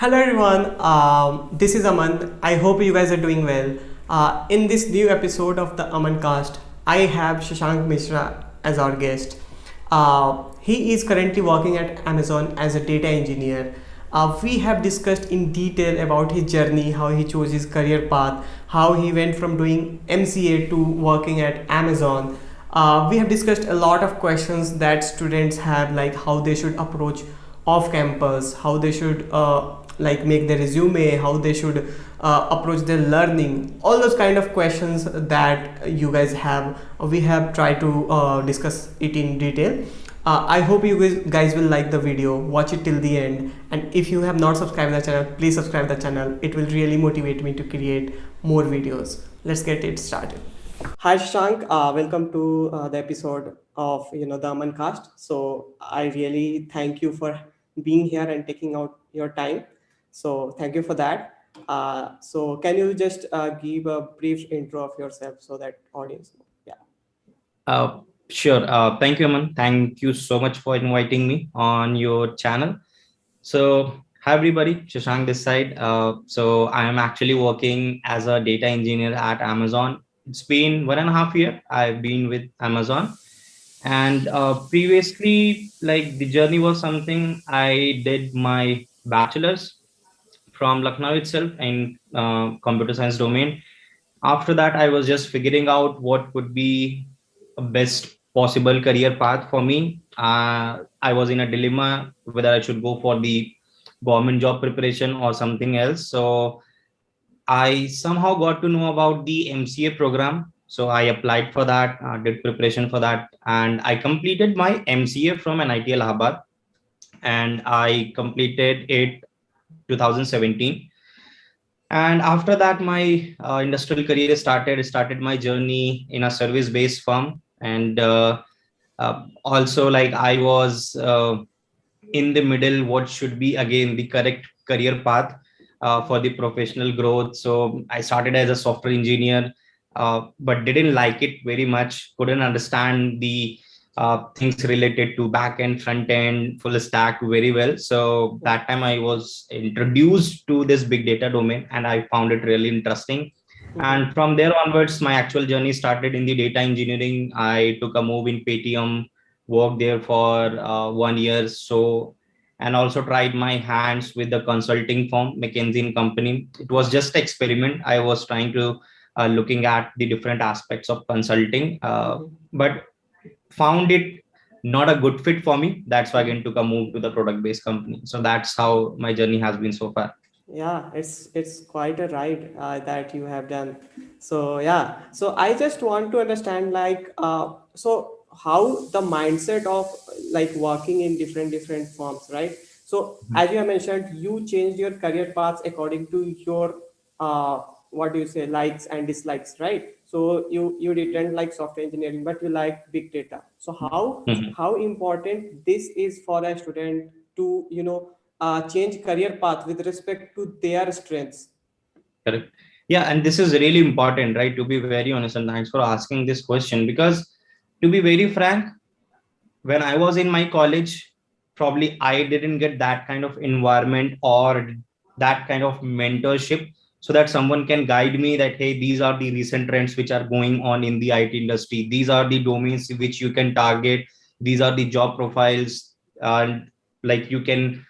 Hello everyone, this is Aman. I hope you guys are doing well. In this new episode of the Aman cast, I have Shashank Mishra as our guest. He is currently working at Amazon as a data engineer. We have discussed in detail about his journey, how he chose his career path, how he went from doing MCA to working at Amazon. We have discussed a lot of questions that students have, like how they should approach off campus, how they should like make their resume, how they should approach their learning, all those kind of questions that you guys have. We have tried to discuss it in detail. I hope you guys will like the video, watch it till the end, and if you have not subscribed the channel, please subscribe the channel. It will really motivate me to create more videos. Let's get it started. Hi Shank, welcome to the episode of the Amancast. So I really thank you for being here and taking out your time. So thank you for that. So can you just give a brief intro of yourself so that audience know? Yeah. Uh, sure. Thank you, Aman. Thank you so much for inviting me on your channel. So, hi everybody, Shashank this side. So, I am actually working as a data engineer at Amazon. It's been 1.5 years I've been with Amazon, and previously, like the journey was something I did my bachelor's from Lucknow itself in computer science domain. After that, I was just figuring out what would be a best possible career path for me. I was in a dilemma whether I should go for the government job preparation or something else. So I somehow got to know about the MCA program. So I applied for that, did preparation for that, and I completed my MCA from NIT Allahabad, and I completed it 2017. And after that, my industrial career started my journey in a service based firm. And also, like, I was in the middle what should be again the correct career path for the professional growth. So I started as a software engineer, but didn't like it very much, couldn't understand the things related to back end, front end, full stack very well. So that time I was introduced to this big data domain and I found it really interesting. And from there onwards, my actual journey started in the data engineering. I took a move in Paytm, worked there for 1 year. So, and also tried my hands with the consulting firm, McKinsey and Company. It was just experiment. I was trying to looking at the different aspects of consulting, but found it not a good fit for me. That's why I again took a move to the product based company. So that's how my journey has been so far. Yeah, it's quite a ride that you have done. So yeah, so I just want to understand, like, so how the mindset of like working in different forms, right? So as you have mentioned, you changed your career paths according to your uh, what do you say, likes and dislikes, right? So you didn't like software engineering, but you like big data. So Mhm. how important this is for a student to change career path with respect to their strengths. Correct. Yeah, and this is really important, right? To be very honest, and thanks for asking this question because, to be very frank, when I was in my college, probably I didn't get that kind of environment or that kind of mentorship so that someone can guide me that, hey, these are the recent trends which are going on in the IT industry. These are the domains which you can target. These are the job profiles. And like you can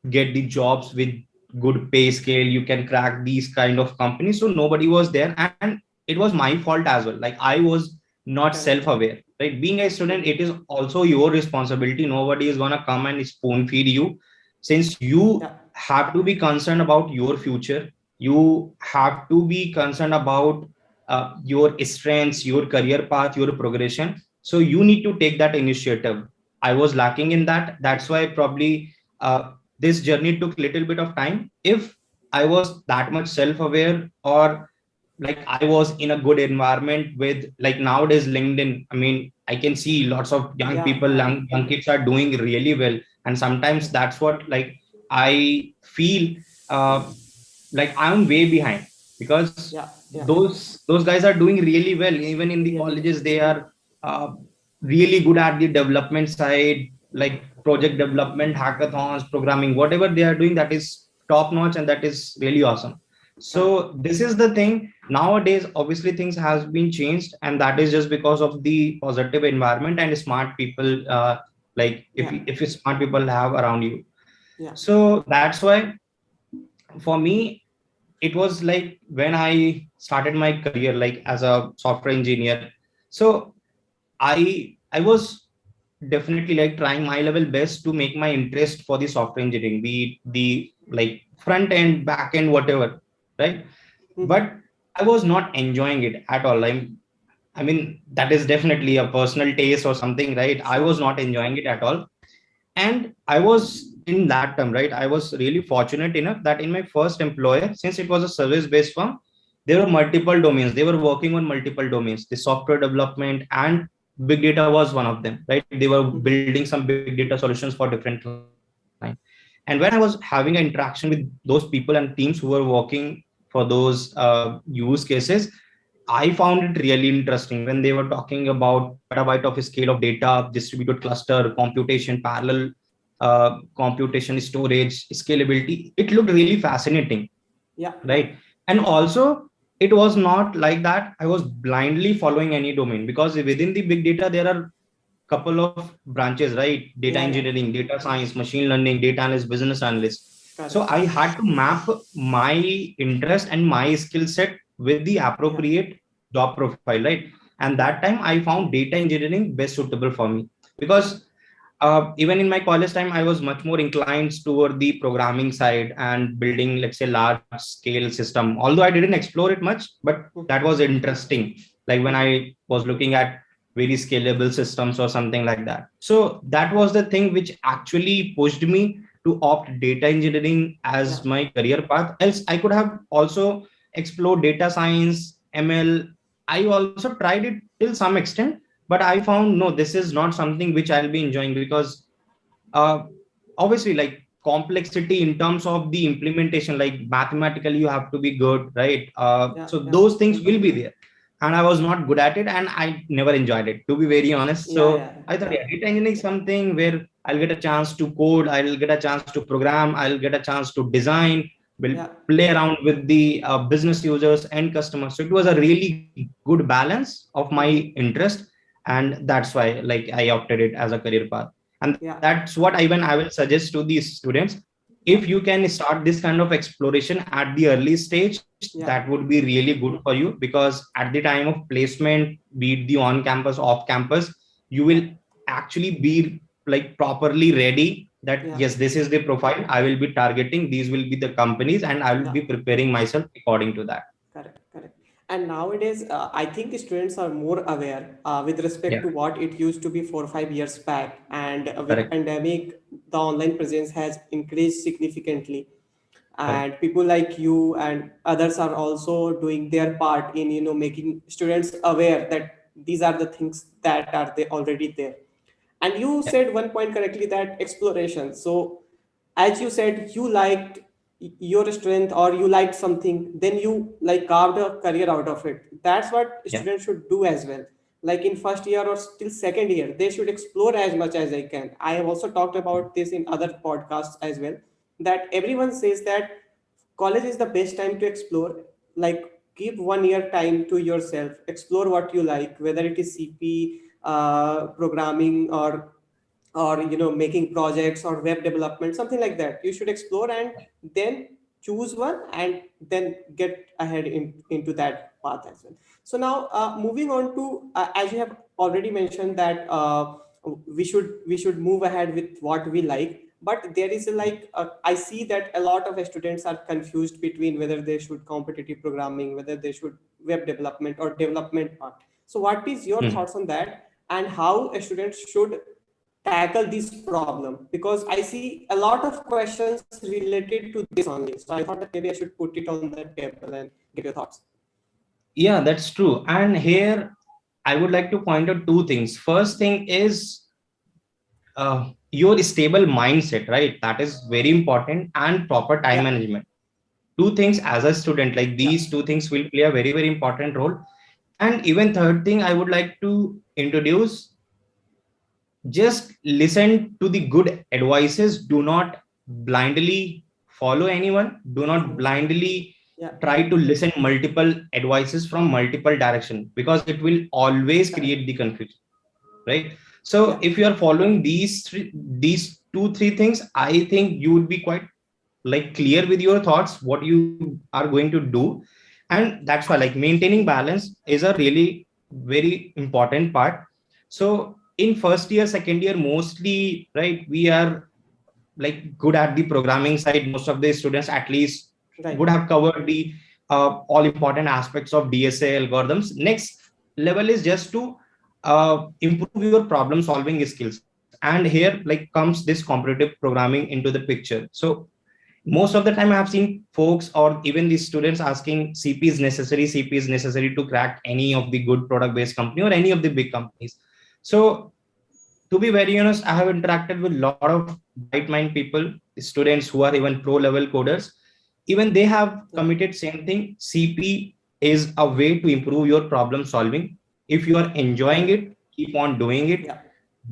get the jobs with good pay scale. You can crack these kind of companies. So nobody was there. And it was my fault as well. Like I was not Correct. self-aware, right? Being a student, it is also your responsibility. Nobody is going to come and spoon feed you. Since you Yeah. have to be concerned about your future, you have to be concerned about your strengths, your career path, your progression. So you need to take that initiative. I was lacking in that. That's why probably this journey took little bit of time. If I was that much self-aware, or like I was in a good environment with, like, nowadays LinkedIn, I mean, I can see lots of young Yeah. people, young kids are doing really well. And sometimes Correct. that's what, like, I feel like I'm way behind because Yeah. Yeah. those guys are doing really well. Even in the Really well. colleges, they are really good at the development side, like project development, hackathons, programming, whatever they are doing, that is top notch, and that is really awesome. Correct. So this is the thing. Nowadays, obviously, things has been changed, and that is just because of the positive environment and smart people. Like Yeah. if you smart people have around you, Yeah. so that's why for me it was like when I started my career like as a software engineer. So I was definitely like trying my level best to make my interest for the software engineering, be it the like front end, back end, whatever, right? Mm-hmm. But I was not enjoying it at all. I mean, that is definitely a personal taste or something, right? I Sure. was not enjoying it at all. And I was in that term, right? I was really fortunate enough that in my first employer, since it was a service based firm, there were multiple domains. They were working on multiple domains. The software development and big data was one of them, right? They were Mm-hmm. building some big data solutions for different clients. And when I was having an interaction with those people and teams who were working for those use cases, I found it really interesting when they were talking about petabyte of scale of data, distributed cluster, computation, parallel computation, storage, scalability. It looked really fascinating, Yeah. Yeah. right? And also, it was not like that I was blindly following any domain, because within the big data there are couple of branches, right? Data Yeah. Yeah. engineering, data science, machine learning, data analyst, business analyst. So Correct. I had to map my interest and my skill set with the Yeah. appropriate job profile, right? And Yeah. that time I found data engineering best suitable for me, because even in my college time, I was much more inclined toward the programming side and building, let's say, large scale system. Although I didn't explore it much, but Mm-hmm. that was interesting. Like when Mm-hmm. I was looking at very scalable systems or something like that. So that was the thing which actually pushed me to opt data engineering Yeah. as my career path. Else, I could have also explored data science, ML. I also tried it till some extent, but I found no, this is not something which I'll be enjoying, because uh, obviously like complexity in terms of the implementation, like mathematically you have to be good, right? Yeah. So Yeah. those things will be there, and I was not good at it, and I never enjoyed it, to be very honest. Yeah. So Yeah. I thought, Yeah. yeah, data engineering is something where I'll get a chance to code, I'll get a chance to program, I'll get a chance to design, will Yeah. play around with the business users and customers. So it was a really good balance of my Mm-hmm. interest, and that's why like I opted it as a career path. And Yeah. that's what I will suggest to these students. If Yeah. you can start this kind of exploration at the early stage, that Yeah. would be really good for you, because at the time of placement, be it the on campus, off campus, you will Yeah. actually be like properly ready that Yeah. yes, this is the profile I will be targeting, these will be the companies, and I will Yeah. be preparing myself according to that. Correct, correct. And nowadays, I think students are more aware with respect Yeah, to what it used to be 4 or 5 years back. And with correct, pandemic, the online presence has increased significantly. correct. And people like you and others are also doing their part in making students aware that these are the things that are they already there. And you Yeah, said one point correctly, that exploration. So as you said, you liked your strength or you liked something, then you like carved a career out of it. That's what yeah, students should do as well. Like in first year or still second year, they should explore as much as they can. I have also talked about this in other podcasts as well, that everyone says that college is the best time to explore. Like give 1 year time to yourself, explore what you like, whether it is CP, programming, or making projects or web development, something like that. You should explore and then choose one and then get ahead into that path as well. So now moving on to as you have already mentioned that we should move ahead with what we like, but there is I see that a lot of students are confused between whether they should competitive programming, whether they should web development or development part. So what is your mhm. thoughts on that, and how a student should tackle this problem? Because I see a lot of questions related to this only, so I thought that maybe I should put it on the table and get your thoughts. Yeah, that's true. And here I would like to point out two things. First thing is your stable mindset, right? That is very important, and proper time Yeah. management. Two things as a student, like Yeah. these two things will play a very, very important role. And even third thing I would like to introduce, just listen to the good advices. Do not blindly follow anyone. Do not blindly Yeah. try to listen multiple advices from multiple direction, because it will always Correct. create the confusion, right? So Yeah. if you are following these two three things, I think you would be quite like clear with your thoughts, what you are going to do. And that's why like maintaining balance is a really very important part. So in first year, second year, mostly, right, we are like good at the programming side. Most of the students at least would Right. have covered the all important aspects of DSA algorithms. Next level is just to improve your problem solving skills, and here like comes this competitive programming into the picture. So most of the time I have seen folks or even the students asking, CP is necessary to crack any of the good product based company or any of the big companies. So to be very honest, I have interacted with a lot of bright mind people, students who are even pro level coders. Even they have Yeah. committed same thing. CP is a way to improve your problem solving. If you are enjoying Correct. it, keep on doing it. Yeah.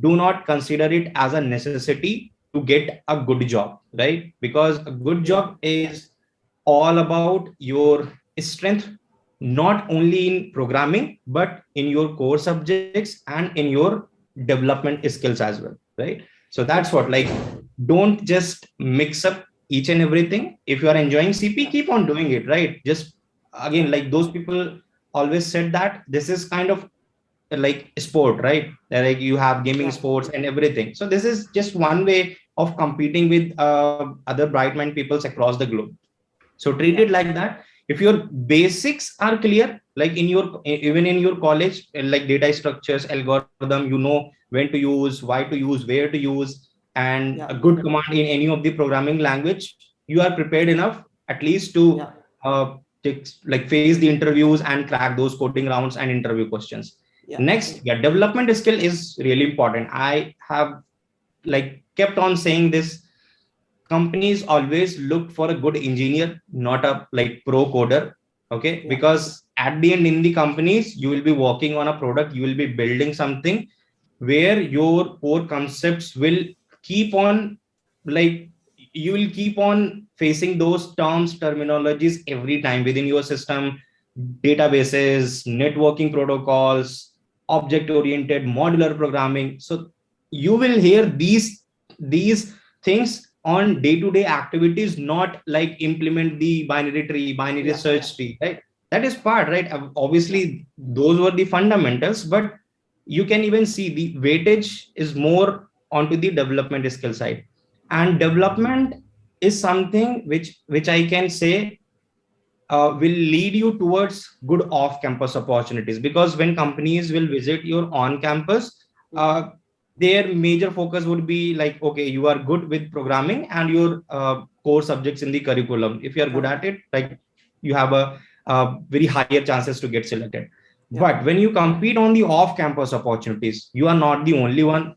Do not consider it as a necessity to get a good job, right? Because a good Yeah. job is all about your strength, not only in programming but in your core subjects and in your development skills as well, right? So that's what, like, Exactly. don't just mix up each and everything. If you are enjoying CP, Yeah. keep on doing it, right? Just Yeah. again, like those people always said that this is kind of like sport, right? Like you have gaming Yeah. sports and everything. So this is just one way of competing with other bright mind peoples across the globe. So treat it Yeah. like that. If your basics are clear, like in your even in your college, like data structures, algorithm, you know when to use, why to use, where to use, and a Yeah. good command in any of the programming language, you are prepared enough at least to Yeah. like face the interviews and crack those coding rounds and interview questions. Yeah. Next, yeah, development skill is really important. I have like kept on saying this. Companies always look for a good engineer, not a like pro coder. Okay, Yeah. because at the end in the companies you will be working on a product, you will be building something where your core concepts will keep on like you will keep on facing those terms, terminologies every time within your system, databases, networking protocols, object oriented modular programming. So you will hear these things on day to day activities, not like implement the binary tree, binary Yeah. Yeah. search tree, right? That is part, right? Yeah. Obviously those were the fundamentals, but you can even see the weightage is more onto the development skill side. And development is something which I can say will lead you towards good off campus opportunities, because when companies will visit your on campus, Mm-hmm. their major focus would be like, okay, you are good with programming and your core subjects in the curriculum. If you are good Correct. at it, like you have a very higher chances to get selected. Yeah. But when you compete on the off campus opportunities, you are not the only one.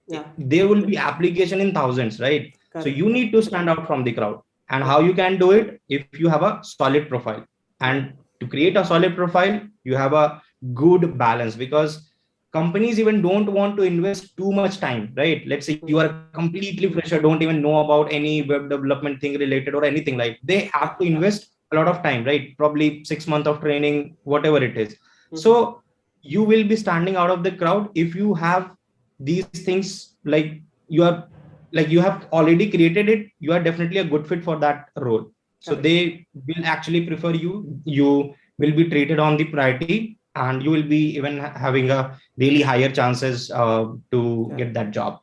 Yeah. There will be application in thousands, right? So Correct. you need to stand out from the crowd. And how you can do it? If you have a solid profile. Yeah. And to create a solid profile, you have a good balance, because companies even don't want to invest too much time, right? Let's say you are Mm-hmm. completely fresher, don't even know about any web development thing related or anything, like they have Yeah. to Yeah. invest a lot of time, right? Probably 6 months of training, whatever it is. Mm-hmm. So you will be standing out of the crowd if you have these things, like you are like you have already created it, you are definitely a good fit for that role. So Correct. they will actually prefer you will be treated on the priority, and you will be even having a really higher chances to get Correct. that job.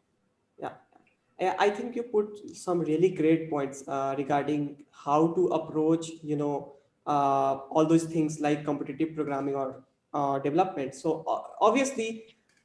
Yeah. I think you put some really great points regarding how to approach, all those things like competitive programming or development. So obviously,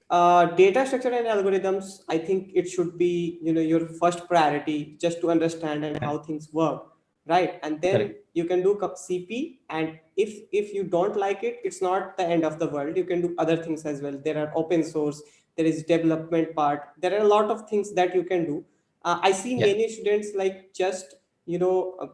data structure and algorithms, I think it should be, your first priority just to understand and how things work, right? And then Correct. you can do CP, and if you don't like it, it's not the end of the world. You can do other things as well. There are open source, there is development part, there are a lot of things that you can do. I see Yeah. many students like just, you know uh,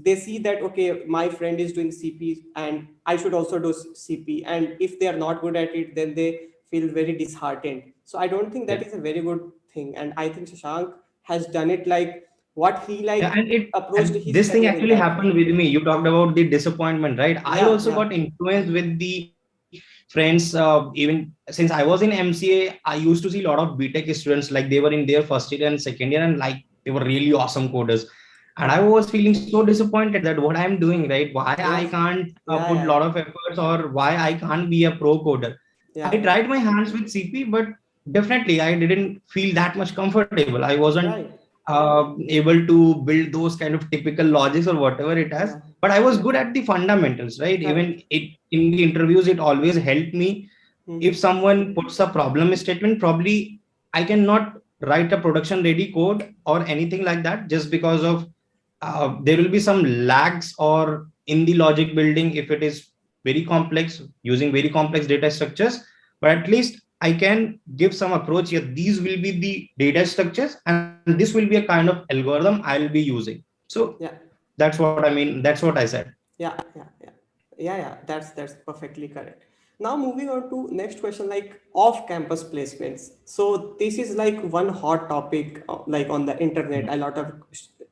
they see that, okay, my friend is doing CP and I should also do CP, and if they are not good at it, then they feel very disheartened. So I don't think that Yeah. is a very good thing, and I think Shashank has done it like what he Yeah, like and it approached and his this thing career in actually that way. happened with me. You talked about the disappointment, right? I Yeah, also yeah, got influenced with the friends. Even since I was in MCA, I used to see a lot of BTech students, like they were in their first year and second year, and like they were really awesome coders. And I yeah, was feeling so disappointed that what I'm doing, right? Why I yes, can't yeah, put a yeah, lot of efforts, or why I can't be a pro coder. yeah, I yeah, tried my hands with CP, but definitely I didn't feel that much comfortable. I wasn't right, able to build those kind of typical logics or whatever it has, yeah, but I was yeah, good at the fundamentals, right? Even correct. it in the interviews, it always helped me. If Mm-hmm. someone puts a problem statement, probably I cannot write a production ready code or anything like that, just because of there will be some lags or in the logic building if it is very complex, using very complex data structures. But at least I can give some approach here. These will be the data structures, and this will be a kind of algorithm I'll be using. So Yeah, that's what I mean. That's what I said. yeah, yeah, yeah, yeah, yeah, that's perfectly correct. Now moving on to next question, like off campus placements. So this is like one hot topic, like on the internet, a lot of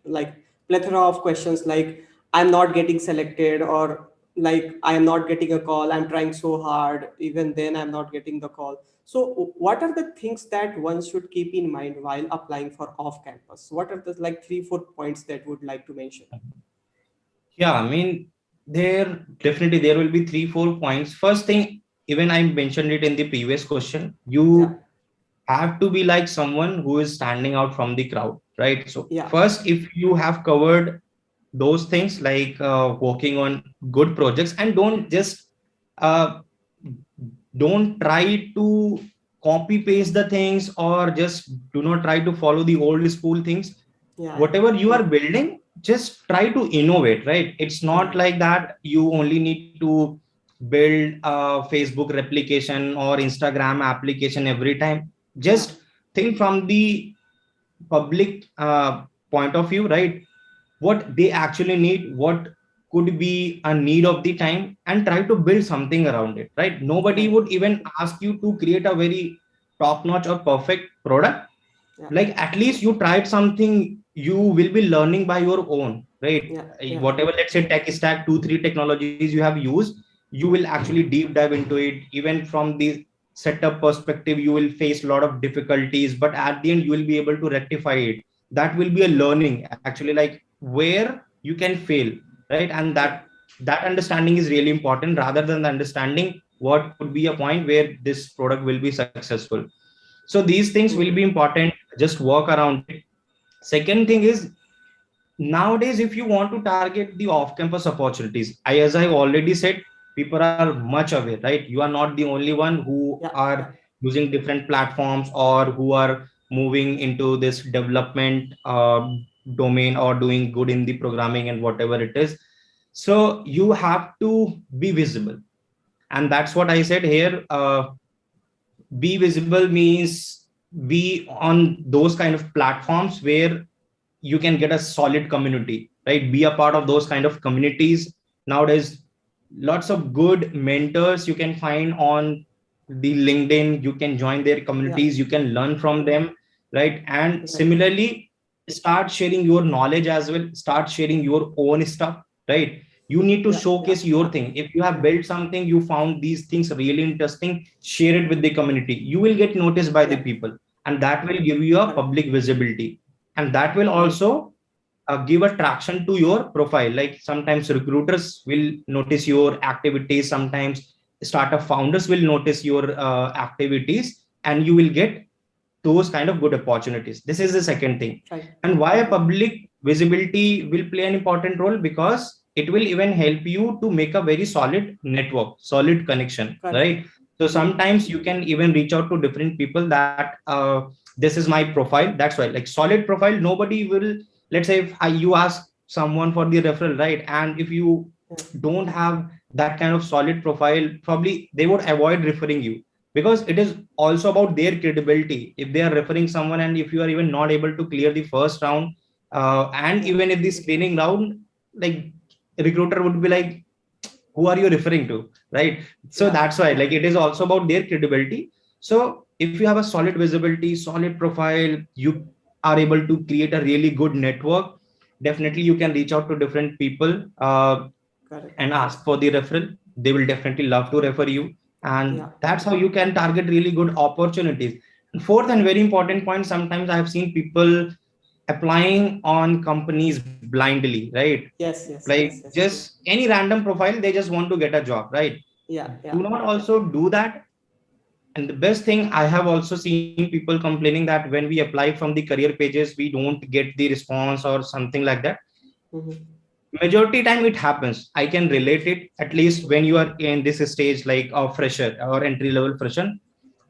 like plethora of questions like I'm not getting selected, or like I am not getting a call, I'm trying so hard, even then I'm not getting the call. So what are the things that one should keep in mind while applying for off campus? What are the like 3 4 points that would like to mention? Yeah, I mean, there definitely there will be 3 4 points. First thing, even I mentioned it in the previous question, Yeah, you have to be like someone who is standing out from the crowd, right? So yeah, first, if you have covered those things, like working on good projects, and uh, don't try to copy paste the things, or just do not try to follow the old school things. yeah, yeah, Whatever you are building, just try to innovate, right? It's not right, like that you only need to build a Facebook replication or Instagram application every time. yeah, Just think from the public point of view, right? What they actually need, what could be a need of the time, and try to build something around it, right? Nobody right, would even ask you to create a very top notch or perfect product. yeah, Like, at least you tried something, you will be learning by your own, right? yeah, yeah, Whatever, let's say, tech stack, 2 3 technologies you have used, you will actually deep dive into it. Even from the setup perspective, you will face a lot of difficulties, but at the end you will be able to rectify it. That will be a learning, actually, like where you can fail, right? And yeah, that understanding is really important, rather than the understanding what could be a point where this product will be successful. So these things will be mm-hmm. important. Just work around it. Second thing is, nowadays, if you want to target the off campus opportunities, as I already said, people are much aware, right? You are not the only one who Yeah, are yeah, using different platforms, or who are moving into this development domain, or doing good in the programming and whatever it is. So you have to be visible, and that's what I said here. Be visible means be on those kind of platforms where you can get a solid community, right? Be a part of those kind of communities. Nowadays, lots of good mentors you can find on the LinkedIn. You can join their yeah, communities, you can learn from them, right? And right, similarly, start sharing your knowledge as well, start sharing your own stuff, right? You need to yeah, yeah, showcase your thing. If you have yeah, built something, you found these things really interesting, share it with the community. You will get noticed by the yeah, people, and that will give you a correct, public visibility, and that will right, also give a traction to your profile. Like, sometimes recruiters will notice your activities, sometimes startup founders will notice your activities, and you will get those kind of good opportunities. This is the second thing. right, And why a yeah, public visibility will play an important role, because it will even help you to make a very solid network, solid connection, correct, right? So mm-hmm. sometimes you can even reach out to different people that this is my profile. That's why, like, solid profile, nobody will, let's say, if you ask someone for the referral, right? And if you Yeah, don't have that kind of solid profile, probably they would avoid referring you, because it is also about their credibility. If they are referring someone, and if you are even not able to clear the first round, and yeah, even if the screening round, like, recruiter would be like, who are you referring to, right? So yeah, that's why, yeah, like, it is also about their credibility. So if you have a solid visibility, solid profile, you are able to create a really good network, definitely you can reach out to different people Correct. and ask for the referral. They will definitely love to refer you, and Yeah. that's how you can target really good opportunities. And fourth and very important point, sometimes I have seen people applying on companies blindly, right? Yes. Yes. Like Yes. Yes. True. just any random profile, they just want to get a job, right? Yeah. Do Yeah. not also do that. And the best thing, I have also seen people complaining that when we apply from the career pages, we don't get the response or something like that. Mm-hmm. Majority time it happens. I can relate it, at least when you are in this stage like a fresher or entry level fresher.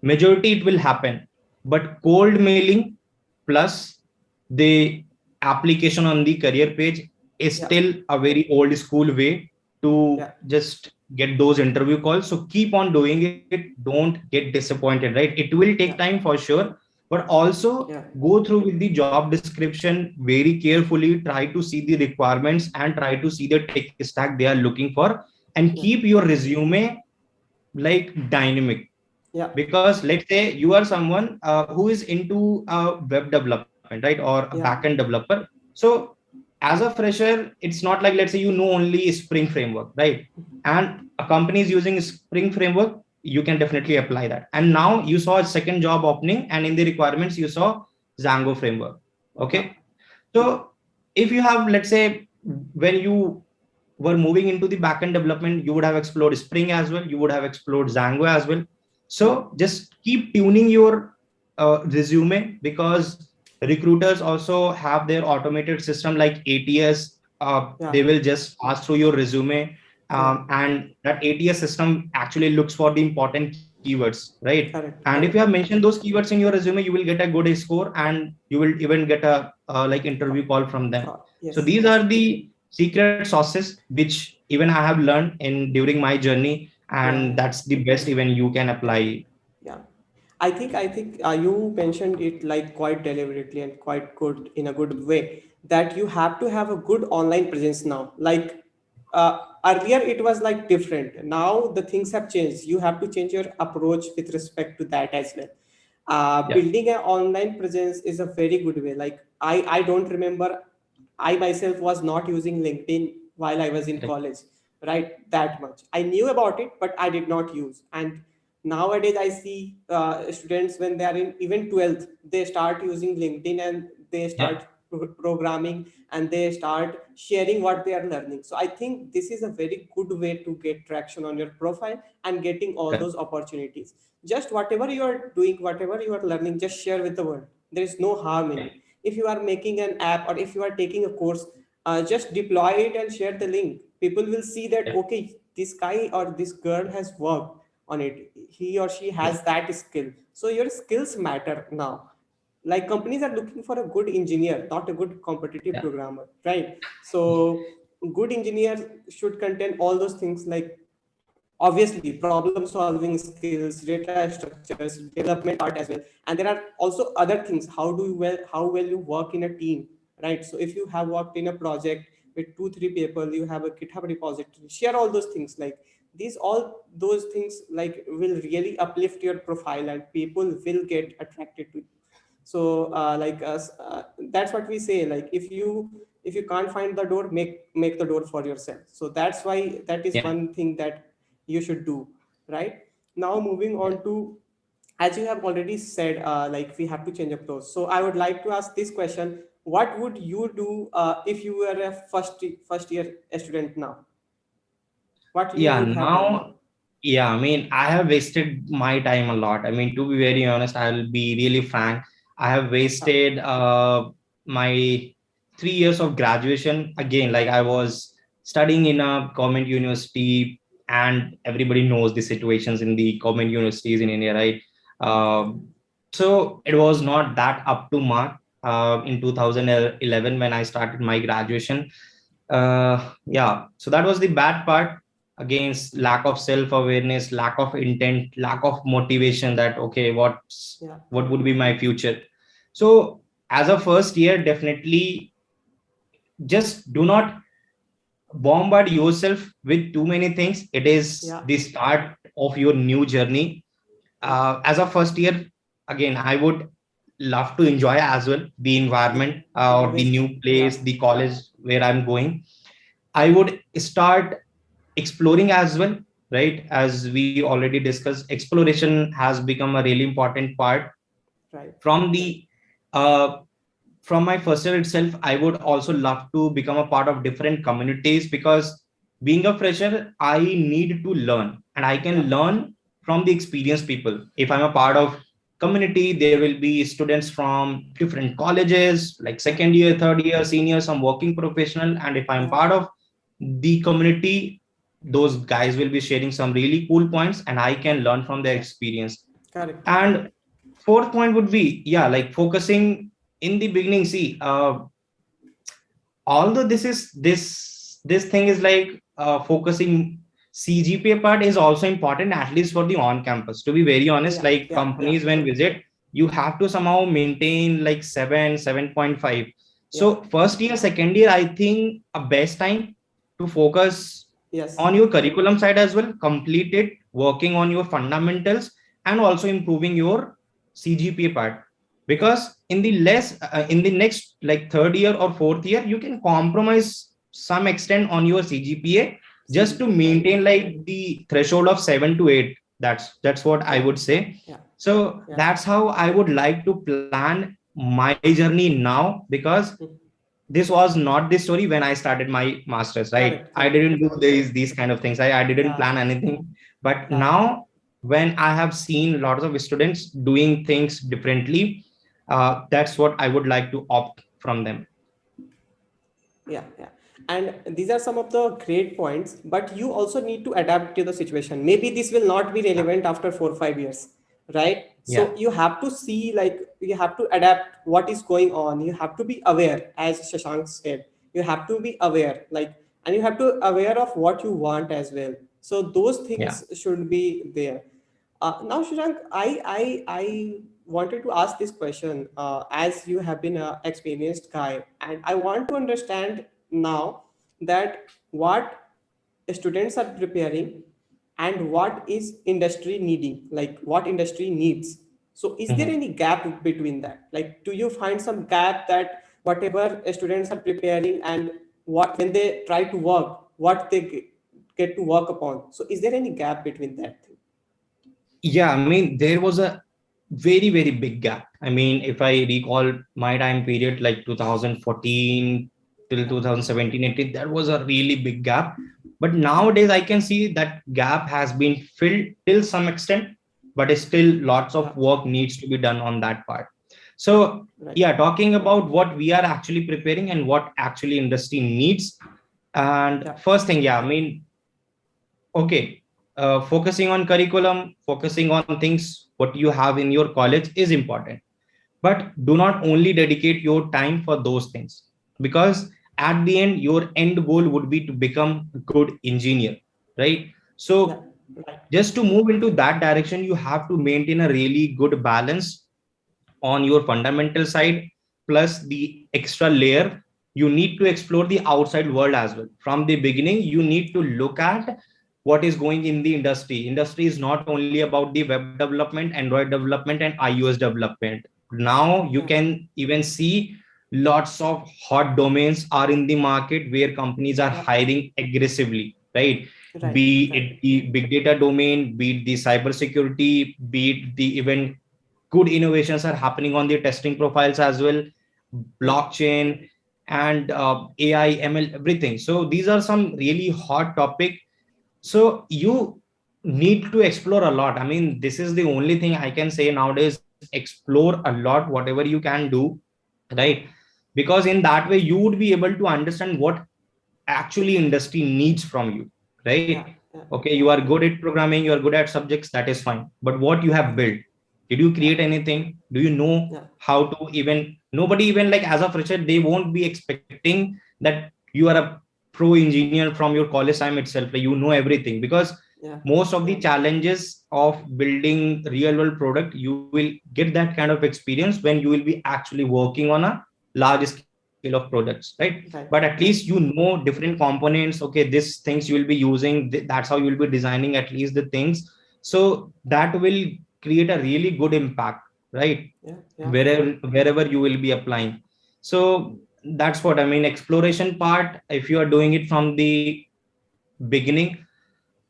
Majority it will happen, but cold mailing plus the application on the career page is Yeah. still a very old school way to Yeah. just get those interview calls. So keep on doing it, don't get disappointed, right? It will take Yeah. time for sure, but also Yeah. go through with the job description very carefully, try to see the requirements and try to see the tech stack they are looking for, and Yeah. keep your resume like dynamic. Yeah. Because let's say you are someone who is into web development, right, or a Yeah. backend developer. So as a fresher, it's not like, let's say you know only Spring framework, right? And a company is using Spring framework, you can definitely apply that. And now you saw a second job opening, and in the requirements you saw Django framework. Yeah. Okay, so if you have, let's say, when you were moving into the backend development, you would have explored Spring as well, you would have explored Django as well. Yeah. So just keep tuning your resume, because recruiters also have their automated system like ATS. Yeah. They will just pass through your resume, Yeah. and that ATS system actually looks for the important keywords, right? And if Correct. you have Correct. mentioned those keywords in your resume, you will get a good score, and you will even get a like interview call from them. So Yes. these Yes. are the secret sauces which even I have learned in during my journey, Yeah. and Yeah. that's the best even you can Yeah. apply. Yeah. I think you mentioned it like quite deliberately and quite good in a good way that you have to have a good online presence now. Like earlier, it was like different. Now the things have changed. You have to change your approach with respect to that as well. Yeah, Building an online presence is a very good way. Like I don't remember, I myself was not using LinkedIn while I was in correct. college, right? That much. I knew about it, but I did not use. And nowadays, I see students when they are in even 12th, they start using LinkedIn and they Yeah, start programming and they start sharing what they are learning. So I think this is a very good way to get traction on your profile and getting all correct. those opportunities. Just whatever you are doing, whatever you are learning, just share with the world. There is no harm in Yeah, it. If you are making an app or if you are taking a course, just deploy it and share the link. People will see that, yeah, okay, this guy or this girl has worked on it, he or she yeah, has that skill. So your skills matter now. Like companies are looking for a good engineer, not a good competitive yeah, programmer, right? So good engineers should contain all those things, like obviously problem solving skills, data structures, development part as well. And there are also other things, how well you work in a team, right? So if you have worked in a project with 2 3 people, you have a GitHub repository, share all those things. Like these all those things like will really uplift your profile and people will get attracted to you. So like us that's what we say, like if you can't find the door, make the door for yourself. So that's why that is yeah, one thing that you should do, right? Now moving yeah. on to, as you have already said, like we have to change approach. So I would like to ask this question: what would you do if you were a first year student now? What you Yeah, would have done now, now? yeah, I mean, I have wasted my time a lot. I mean, to be very honest, I'll be really frank. I have Yeah. wasted my 3 years of graduation. Again, like I was studying in a government university, and everybody knows the situations in the government universities in India, right? Yeah. So it was not that up to mark in 2011 when I started my graduation. Yeah, so that was the bad part. Against lack of self awareness, lack of intent, lack of motivation, that okay, Yeah. what would be my future. So as a first year, definitely just do not bombard yourself with too many things. It is Yeah. the start of your new journey. Yeah. As a first year, again, I would love to enjoy as well the Yeah. environment or the Obviously. new Yeah. place, the college where I'm going. I would start exploring as well, right? As we already discussed, exploration has become a really important part Right. from the uh, from my first year itself. I would also love to become a part of different communities, because being a fresher, I need to learn, and I can Yeah. learn from the experienced people. If I'm a part of community, there will be students from different colleges, like Yeah. second year, third year, senior, some working professional. And if I'm Yeah. part of the community, those guys will be sharing some really cool points, and I can learn from their Yeah. experience. Correct. And fourth point would be, yeah, like focusing in the beginning. See, although this thing is like focusing, CGPA part is also important, at least for the on campus. To be very honest, Yeah. like Yeah. Yeah. companies when visit, you have to somehow maintain like 7.5. Yeah. So first year, second year, I think a best time to focus Yes. on your curriculum side as well, complete it, working on your fundamentals, and also improving your CGPA part. Yeah. Because in the next like third year or fourth year, you can compromise some extent on your CGPA just to CGP. Right. maintain like the threshold of 7 to 8. That's what I Yeah. would say. Yeah. So Yeah. that's how I would like to plan my journey now, because Mm. this was not the story when I started my masters, right? Correct. I Correct. didn't do Correct. these kind of things. I didn't Yeah. plan anything. But Yeah. now, when I have seen lots of students doing things differently, that's what I would like to opt from them. Yeah, yeah. And these are some of the great points, but you also need to adapt to the situation. Maybe this will not be Yeah, relevant after 4 or 5 years, right? yeah, So you have to see, like, you have to adapt what is going on. You have to be aware, as Shashank said. You have to be aware, like, and you have to aware of what you want as well. So those yeah. things should be there. Now, Shashank, I wanted to ask this question as you have been an experienced guy, and I want to understand now that what students are preparing and what is industry needing, like what industry needs. So, is there Mhm. any gap between that? Like, do you find some gap that whatever students are preparing and what when they try to work, what they get to work upon? So, is there any gap between that thing? Yeah, I mean, there was a very big gap. I mean, if I recall my time period, like 2014 till Yeah, 2017, 18, that was a really big gap. But nowadays, I can see that gap has been filled till some extent, but still lots yeah, of work needs to be done on that part. So, right. yeah, talking about what we are actually preparing and what actually industry needs. And Yeah, first thing, yeah, I mean, okay, focusing on curriculum, focusing on things what you have in your college is important, but do not only dedicate your time for those things, because at the end your end goal would be to become a good engineer, right? yeah, So right. just to move into that direction, you have to maintain a really good balance on your fundamental side, plus the extra layer. You need to explore the outside world as well. From the beginning, you need to look at what is going in the industry is not only about the web development, Android development, and iOS development. Now you Yeah, can even see lots of hot domains are in the market where companies are yeah, hiring aggressively, right? right, Be right. it the big data domain, be it the cyber security, be it the even good innovations are happening on the testing profiles as well, Yeah, blockchain and AI, ML, everything. So these are some really hot topic. So you need to explore a lot. I mean, this is the only thing I can say nowadays. Explore a lot, whatever you can do, right? Because in that way, you would be able to understand what actually industry needs from you, right? yeah, yeah, Okay, you yeah, are good at programming, you are good at subjects, that is fine, but what you have yeah, built, did you yeah, create anything? Do you know yeah, how to even, nobody even like as a fresher, they won't be expecting that you are a pro engineer from your college time itself, like you know everything, because yeah, most of the challenges of building real world product, you will get that kind of experience when you will be actually working on a large scale of products, right? But at right, least you right. know different components. Okay, these things you will be using, that's how you will be designing at least the things. So that will create a really good impact. right? Yeah, yeah, Wherever you will be applying. So that's what I mean. Exploration part, if you are doing it from the beginning,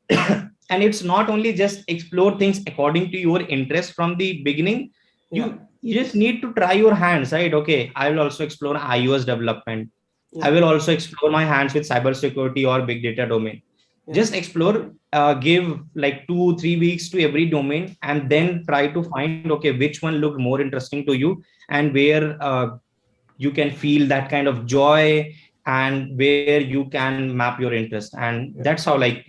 and it's not only just explore things according to your interest from the beginning. yeah, You just need to try your hands, right? Okay, I will also explore iOS development. I yeah, will also explore my hands with cybersecurity or big data domain. yeah, Just explore, give like 2 3 weeks to every domain, and yeah, then try to find, okay, which one looked more interesting to you, and where you can feel that kind of joy, and where you can map your interest. And yeah, that's how, like,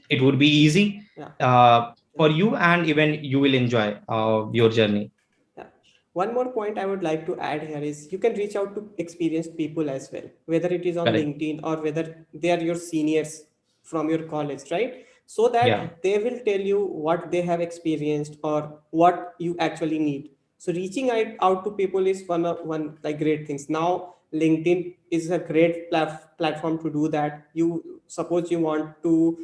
it would be easy yeah, for you, and even you will enjoy yeah. your journey. Yeah. One more point I would like to add here is you can reach out to experienced people as well, whether it is on Correct. LinkedIn or whether they are your seniors from your college, right? So Yeah. that they will tell you what they have experienced or what you actually need. So reaching out to people is one like great things. Now LinkedIn is a great platform to do that. You suppose you want to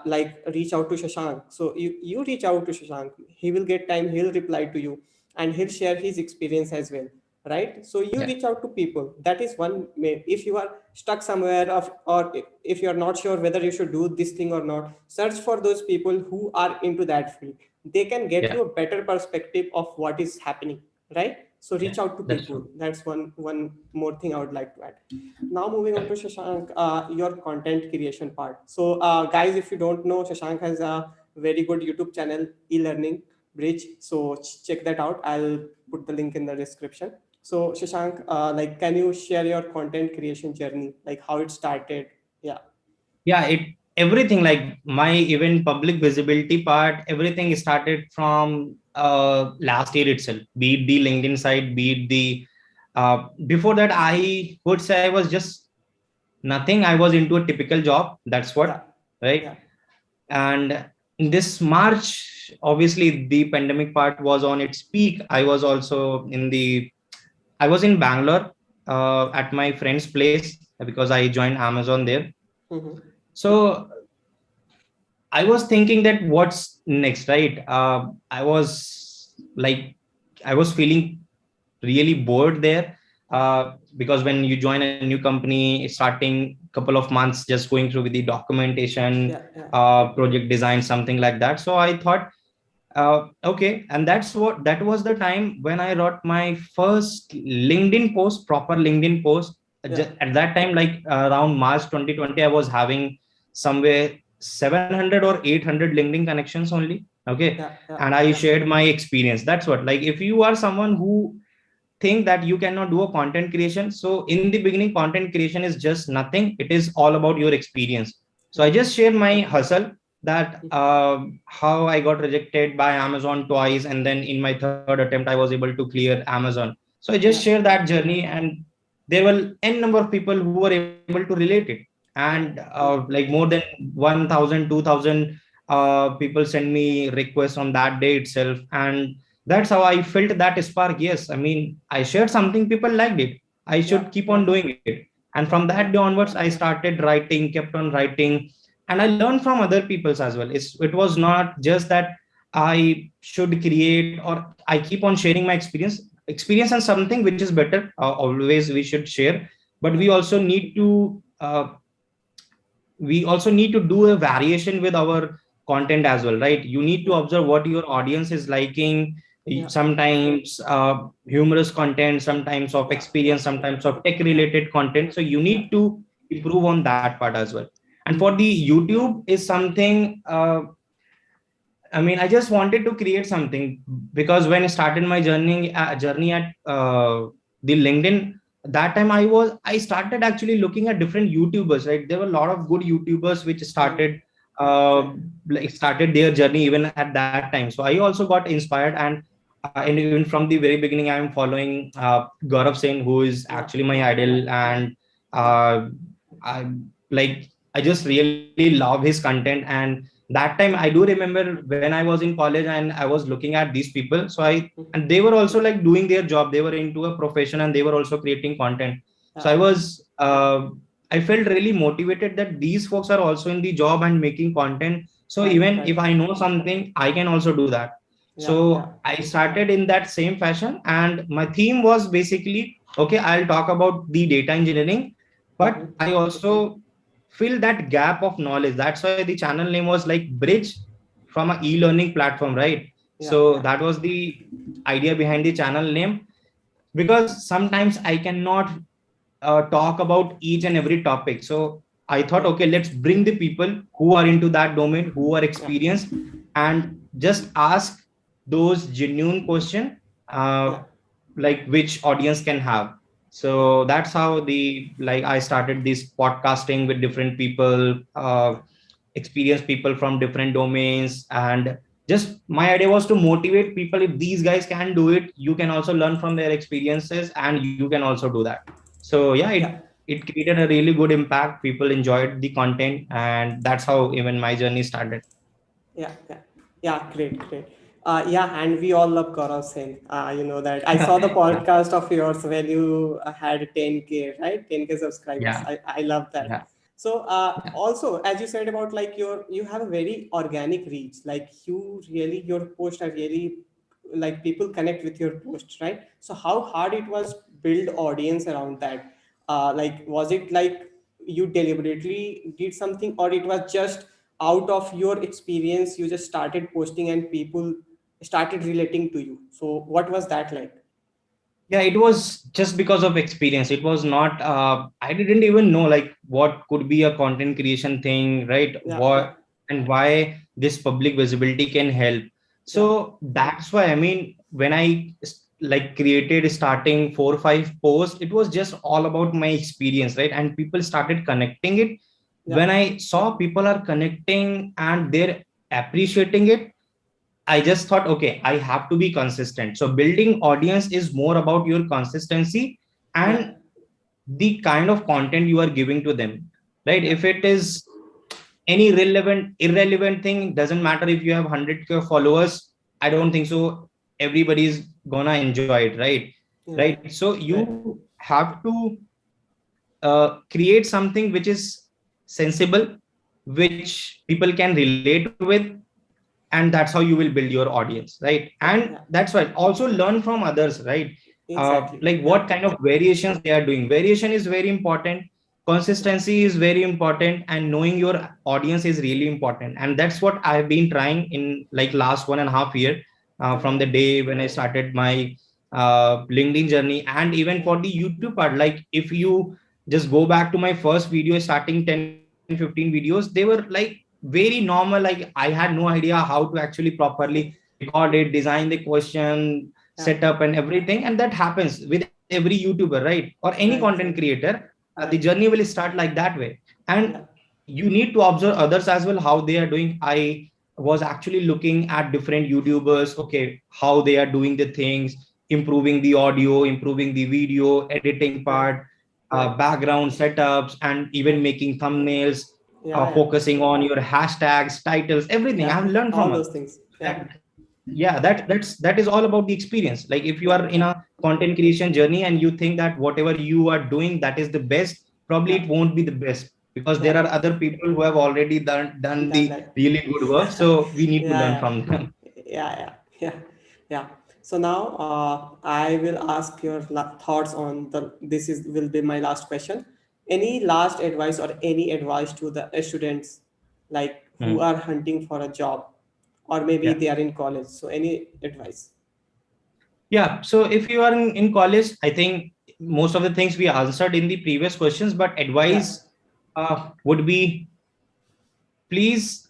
like reach out to Shashank. So you reach out to Shashank. He will get time. He'll reply to you and he'll share his experience as well, right? So you Yeah. reach out to people. That is one way. If you are stuck somewhere of, or if you are not sure whether you should do this thing or not, search for those people who are into that field. They can get Yeah. you a better perspective of what is happening, right? So Yeah. reach out to That's people. true. That's one more thing I would like to add. Now moving on to Shashank, your content creation part. So guys, if you don't know, Shashank has a very good YouTube channel, e-learning bridge. So check that out. I'll put the link in the description. So Shashank, like, can you share your content creation journey, like how it started? Yeah, Yeah, it everything, like my even public visibility part, everything started from last year itself. Be it the LinkedIn side, be it the before that, I would say I was just nothing. I was into a typical job. That's yeah, what, right? yeah. And in this March, obviously the pandemic part was on its peak. I was also I was in Bangalore at my friend's place because I joined Amazon there. Mm-hmm. So I was thinking that what's next, right? I was like, I was feeling really bored there, because when you join a new company, starting couple of months just going through with the documentation, Yeah, yeah, project design, something like that. So I thought, okay, and that was the time when I wrote my first LinkedIn post, proper LinkedIn post. yeah, At that time, like around March 2020, I was having somewhere 700 or 800 LinkedIn connections only. Okay, yeah, yeah, and I shared my experience. That's what, like, if you are someone who think that you cannot do a content creation, so in the beginning, content creation is just nothing. It is all about your experience. So yeah. I just shared my hustle, that how I got rejected by Amazon twice, and then in my third attempt I was able to clear Amazon. So I just Yeah, shared that journey, and there were n number of people who were able to relate it. And yeah, like more than 1000 2000 people send me requests on that day itself. And that's how I felt that spark. Yes, I mean, I shared something, people liked it, I yeah, should keep yeah, on doing it. And from yeah, that day onwards, I started writing, kept on writing, and I learned from other people's as well. It was not just that I should create, or I keep on sharing my experience and something which is better, always we should share. But yeah, we also need to do a variation with our content as well, right? You need to yeah, observe what your audience is liking. yeah, Sometimes humorous content, sometimes of yeah, yeah, experience, sometimes of tech yeah, related content. So you yeah, need to improve on that part as well. And for the YouTube is something, I mean, I just wanted to create something, because when I started my journey at the LinkedIn, that time I started actually looking at different YouTubers. Right, there were a lot of good YouTubers which mm, uh, right, started their journey even at that time. So I also got inspired, and even from the very beginning, I am following Gaurav Sen, who is yeah, actually my idol, and yeah, uh, I like I just really love his content. And that time I do remember when I was in college and I was looking at these people, so I and they were also like doing their job, they were into a profession, and they were also creating content. So yeah, I felt really motivated that these folks are also in the job and making content. So right, even right, if I know something, I can also do that. Yeah, yeah, So I started in that same fashion, and my theme was basically, okay, I'll talk about the data engineering, but mm-hmm. I also fill that gap of knowledge. That's why the channel name was like Bridge from a e-learning platform, right? Yeah, So yeah, that was the idea behind the channel name, because sometimes I cannot talk about each and every topic. So I thought, yeah, okay, let's bring the people who are into that domain, who are yeah, experienced, and just ask those genuine question, yeah, like which audience can have. yeah, So that's how the like I started this podcasting with different people, yeah, experienced people from different domains, and just my idea was to motivate people. If these guys can do it, you can also learn from their experiences, and you can also do that. So yeah, yeah. it created a really good impact. People enjoyed the content, and that's how even my journey started. Yeah, yeah, yeah, great, great. Yeah, and we all love Gaurav Sen. You know that. I saw the Yeah, podcast of yours when you had 10K, right? 10K subscribers. yeah, I love that. yeah, So yeah, also, as you said about like you have a very organic reach. Like you really, your posts are really like people connect with your posts, right? So how hard it was build audience around that? Like was it like you deliberately did something, or it was just out of your experience you just started posting and people started relating to you? So what was that like? yeah. It was just because of experience. It was not, I didn't even know like what could be a content creation thing, right? Yeah, yeah, What and why this public visibility can help. yeah, So that's why, I mean, when I like created starting 4 or 5 posts, it was just all about my experience, right? And people started connecting it. yeah, When I saw people are connecting and they're appreciating it, I just thought, okay, I have to be consistent. So building audience is more about your consistency yeah, and the kind of content you are giving to them, right? yeah, If it is any irrelevant thing, doesn't matter if you have 100K followers. I don't think so. Everybody's gonna enjoy it, right, right? So right, you have to create something which is sensible, which people can relate with, and that's how you will build your audience, right? yeah, And yeah, that's why also learn from others, right? exactly, Like yeah, what kind of variations they are doing. Variation is very important, yeah, consistency is very important, and knowing your audience is really important. And that's what I've been trying in like last 1.5 year, yeah, from the day when I started my LinkedIn journey. And even for the YouTube part, like if you just go back to my first video starting 10-15 videos, they were like very normal. Like I had no idea how to actually properly record it, design the question, yeah, setup and everything. And that happens with every YouTuber, right? Or any right, content right, creator. The right, journey will start like that way. And yeah, you need to observe others as well, how they are doing. I was actually looking at different YouTubers, okay, how they are doing the things, improving the audio, improving the video editing right, part, right, background setups, and even right, making thumbnails, yeah, yeah, focusing on your hashtags, titles, everything. yeah, I've learned all from those others. things, yeah, That, yeah, that is all about the experience. Like if you yeah, are in yeah, a content creation journey and you think that whatever you are doing that is the best, probably yeah, it won't be the best, because there yeah, are other people who have already done done the that. really good work. So we need to Yeah, learn yeah, from them. yeah, yeah, yeah, yeah. So now I will ask your thoughts on the. This is will be my last question. Any last advice or any advice to the students, like who Mhm. are hunting for a job, or maybe Yeah. they are in college. So any advice? Yeah. So if you are in college, I think most of the things we answered in the previous questions, but Yeah, advice would be, please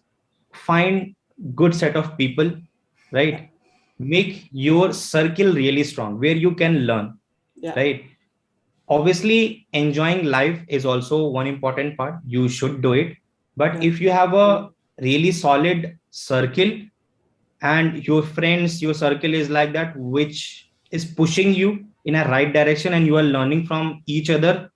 find good set of people, yeah, right? Make your circle really strong where you can learn, yeah, right? Obviously enjoying life is also one important part, you should do it. But yeah, if you have a really solid circle, and your friends, your circle is like that, which is pushing you in a right direction, and you are learning from each other,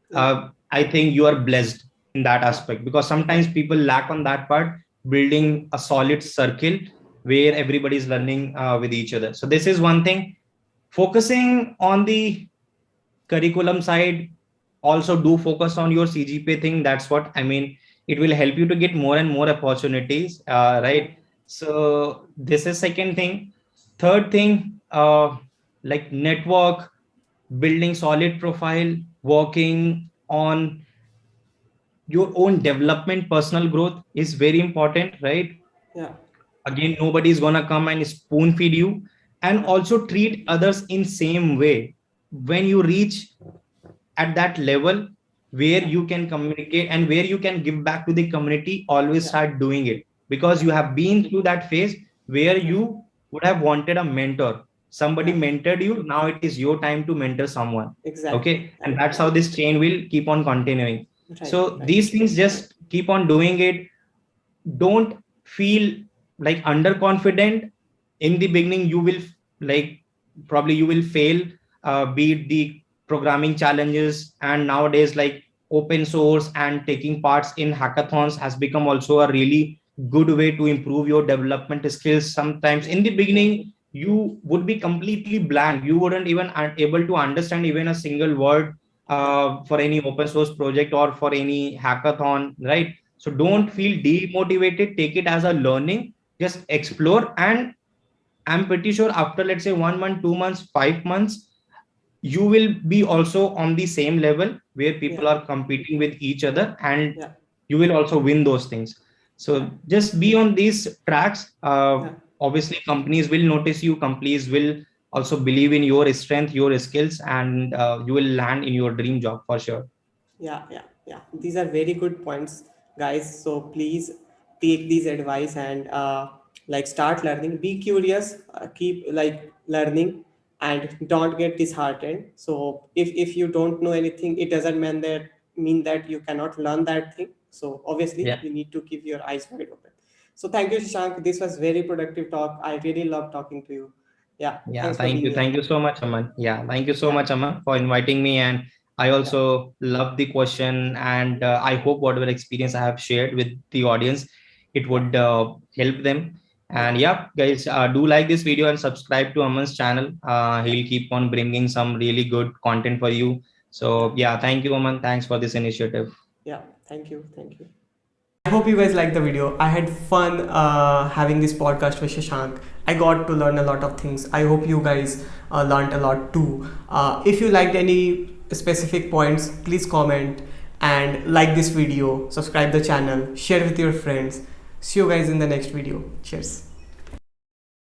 yeah, I think you are blessed in that yeah, aspect, because yeah, sometimes people lack on that part, building a solid circle where yeah, everybody is learning with each other. So this is one thing. Focusing on the curriculum side, also do focus on your CGPA thing. That's what I mean. It will help you to get more and more opportunities, yeah, right? So this is second thing. Third thing, like network, building solid profile, working on your own development, personal growth is very important, right? Yeah. Again, nobody is gonna come and spoon feed you. And Yeah. also treat others in same way. When you reach at that level where Yeah. you can communicate and where you can give back to the community, always Yeah. start doing it, because Yeah. you have been through that phase where Yeah. you would have wanted a mentor. Somebody Yeah. mentored you, now it is your time to mentor someone. Exactly. Okay, and Right. that's how this chain will keep on continuing. Right. So Right. these things, just keep on doing it. Don't feel like underconfident. In the beginning you will, like, probably you will fail, beat the programming challenges. And nowadays, like, open source and taking parts in hackathons has become also a really good way to improve your development skills. Sometimes Yeah. in the Yeah. beginning you would be completely blank, you wouldn't even able to understand even a single word Yeah. for any open source project or for any hackathon, right? So Yeah. don't feel demotivated, take it as a learning, just explore. And I'm pretty sure after, let's say, 1 month, 2 months, 5 months, you will be also on the same level where Yeah. people are competing with each other, and Yeah. you will also win those things. Yeah. So just be on these tracks. Yeah. Obviously, companies will notice you, companies will also believe in your strength, your skills, and you will land in your dream job for sure. Yeah, yeah, yeah. These are very good points, guys. So please take these advice and like start learning. Be curious, keep like learning, and don't get disheartened. So if you don't know anything, it doesn't mean that you cannot learn that thing. So obviously, Yeah. you need to keep your eyes wide open. So thank you, Shashank. This was very productive talk. I really love talking to you. Yeah, Yeah, thanks for thank being you. here. Thank you so much, Aman. Yeah, thank you so Yeah, much, Aman, for inviting me. And I yeah, also love the question. And I hope whatever experience I have shared with the audience, it yeah, would help them. yeah, And yeah, guys, do like this video and subscribe to Aman's channel. yeah, He'll keep on bringing some really good content for you. yeah. So yeah, thank you, Aman. Thanks for this initiative. Yeah, thank you. Thank you. I hope you guys liked the video. I had fun having this podcast with Shashank. I got to learn a lot of things. I hope you guys learned a lot too. If you liked any specific points, please comment and like this video, subscribe the channel, share with your friends. See you guys in the next video. Cheers.